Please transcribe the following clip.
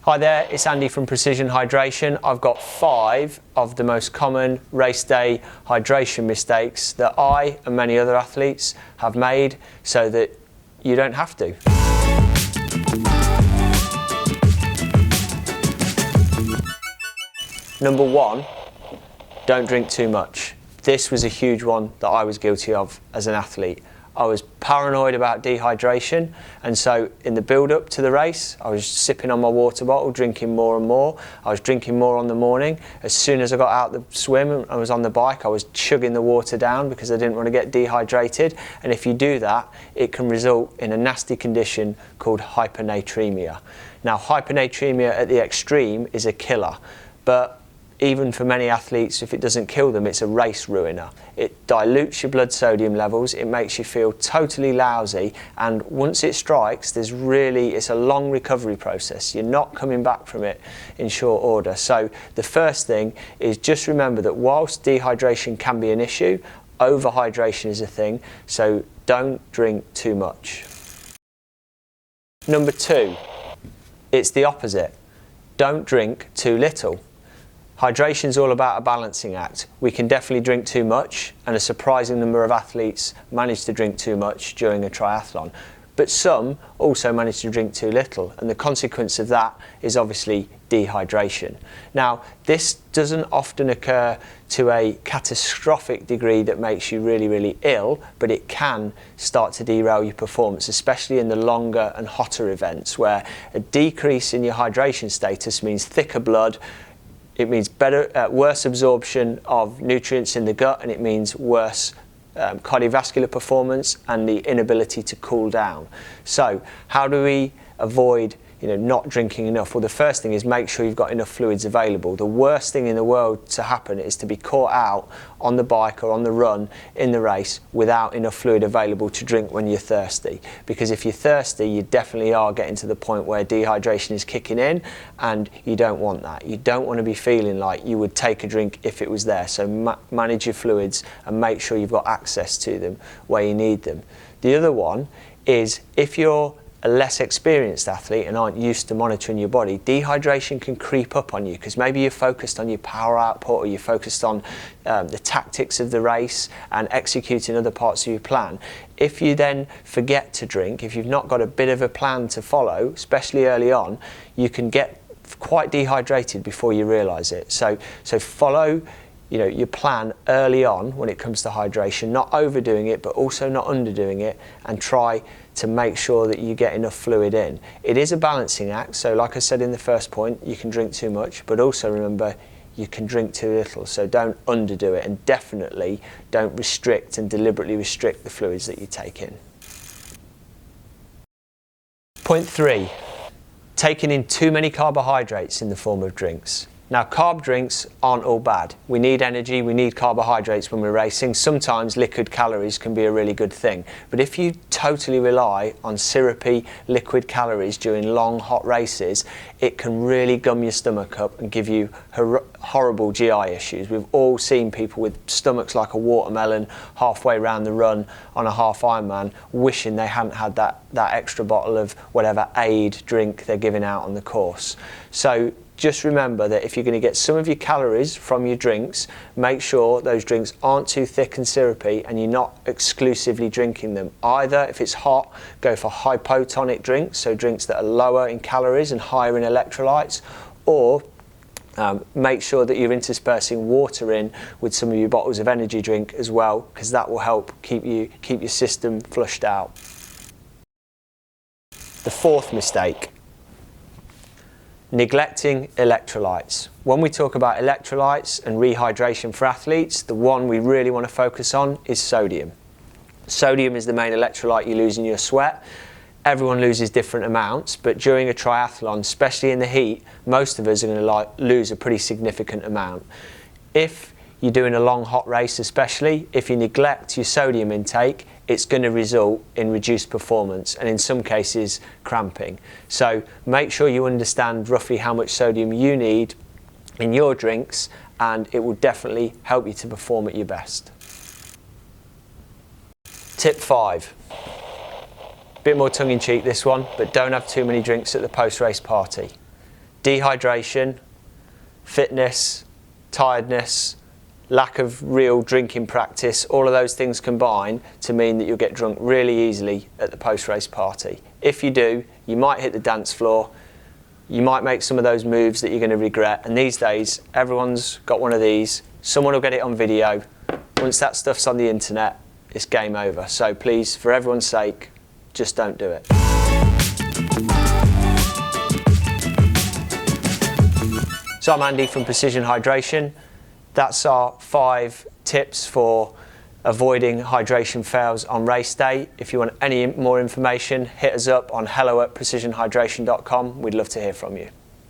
Hi there, it's Andy from Precision Hydration. I've got 5 of the most common race day hydration mistakes that I and many other athletes have made so that you don't have to. Number 1, don't drink too much. This was a huge one that I was guilty of as an athlete. I was paranoid about dehydration, and so in the build-up to the race, I was sipping on my water bottle, drinking more and more. I was drinking more on the morning. As soon as I got out the swim and I was on the bike, I was chugging the water down because I didn't want to get dehydrated. And if you do that, it can result in a nasty condition called hypernatremia. Now, hypernatremia at the extreme is a killer, but even for many athletes, if it doesn't kill them, it's a race ruiner. It dilutes your blood sodium levels, it makes you feel totally lousy, and once it strikes, it's a long recovery process. You're not coming back from it in short order. So the first thing is just remember that whilst dehydration can be an issue, overhydration is a thing, so don't drink too much. Number 2, it's the opposite. Don't drink too little. Hydration is all about a balancing act. We can definitely drink too much, and a surprising number of athletes manage to drink too much during a triathlon. But some also manage to drink too little, and the consequence of that is obviously dehydration. Now, this doesn't often occur to a catastrophic degree that makes you really, really ill, but it can start to derail your performance, especially in the longer and hotter events, where a decrease in your hydration status means thicker blood. It means worse absorption of nutrients in the gut, and it means worse cardiovascular performance and the inability to cool down. So how do we avoid not drinking enough? Well, the first thing is make sure you've got enough fluids available. The worst thing in the world to happen is to be caught out on the bike or on the run in the race without enough fluid available to drink when you're thirsty. Because if you're thirsty, you definitely are getting to the point where dehydration is kicking in, and you don't want that. You don't want to be feeling like you would take a drink if it was there. So manage your fluids and make sure you've got access to them where you need them. The other one is, if you're a less experienced athlete and aren't used to monitoring your body, dehydration can creep up on you because maybe you're focused on your power output, or you're focused on the tactics of the race and executing other parts of your plan. If you then forget to drink, if you've not got a bit of a plan to follow, especially early on, you can get quite dehydrated before you realise it. So follow your plan early on when it comes to hydration, not overdoing it, but also not underdoing it, and try to make sure that you get enough fluid in. It is a balancing act, so like I said in the first point, you can drink too much, but also remember you can drink too little, so don't underdo it, and definitely don't restrict and deliberately restrict the fluids that you take in. Point 3, taking in too many carbohydrates in the form of drinks. Now, carb drinks aren't all bad. We need energy, we need carbohydrates when we're racing. Sometimes liquid calories can be a really good thing. But if you totally rely on syrupy liquid calories during long, hot races, it can really gum your stomach up and give you horrible GI issues. We've all seen people with stomachs like a watermelon halfway around the run on a half Ironman, wishing they hadn't had that extra bottle of whatever aid drink they're giving out on the course. So just remember that if you're going to get some of your calories from your drinks, make sure those drinks aren't too thick and syrupy and you're not exclusively drinking them. Either, if it's hot, go for hypotonic drinks, so drinks that are lower in calories and higher in electrolytes, or make sure that you're interspersing water in with some of your bottles of energy drink as well, because that will help keep your system flushed out. The 4th mistake, neglecting electrolytes. When we talk about electrolytes and rehydration for athletes, the one we really want to focus on is sodium. Sodium is the main electrolyte you lose in your sweat. Everyone loses different amounts, but during a triathlon, especially in the heat, most of us are going to lose a pretty significant amount. If you're doing a long hot race especially, if you neglect your sodium intake, it's going to result in reduced performance and in some cases cramping. So make sure you understand roughly how much sodium you need in your drinks, and it will definitely help you to perform at your best. Tip 5. Bit more tongue-in-cheek this one, but don't have too many drinks at the post-race party. Dehydration, fitness, tiredness, lack of real drinking practice, all of those things combine to mean that you'll get drunk really easily at the post-race party. If you do, you might hit the dance floor, you might make some of those moves that you're going to regret, and these days everyone's got one of these, someone will get it on video. Once that stuff's on the internet, it's game over. So please, for everyone's sake, just don't do it. So I'm Andy from Precision Hydration. That's our 5 tips for avoiding hydration fails on race day. If you want any more information, hit us up on hello@precisionhydration.com. We'd love to hear from you.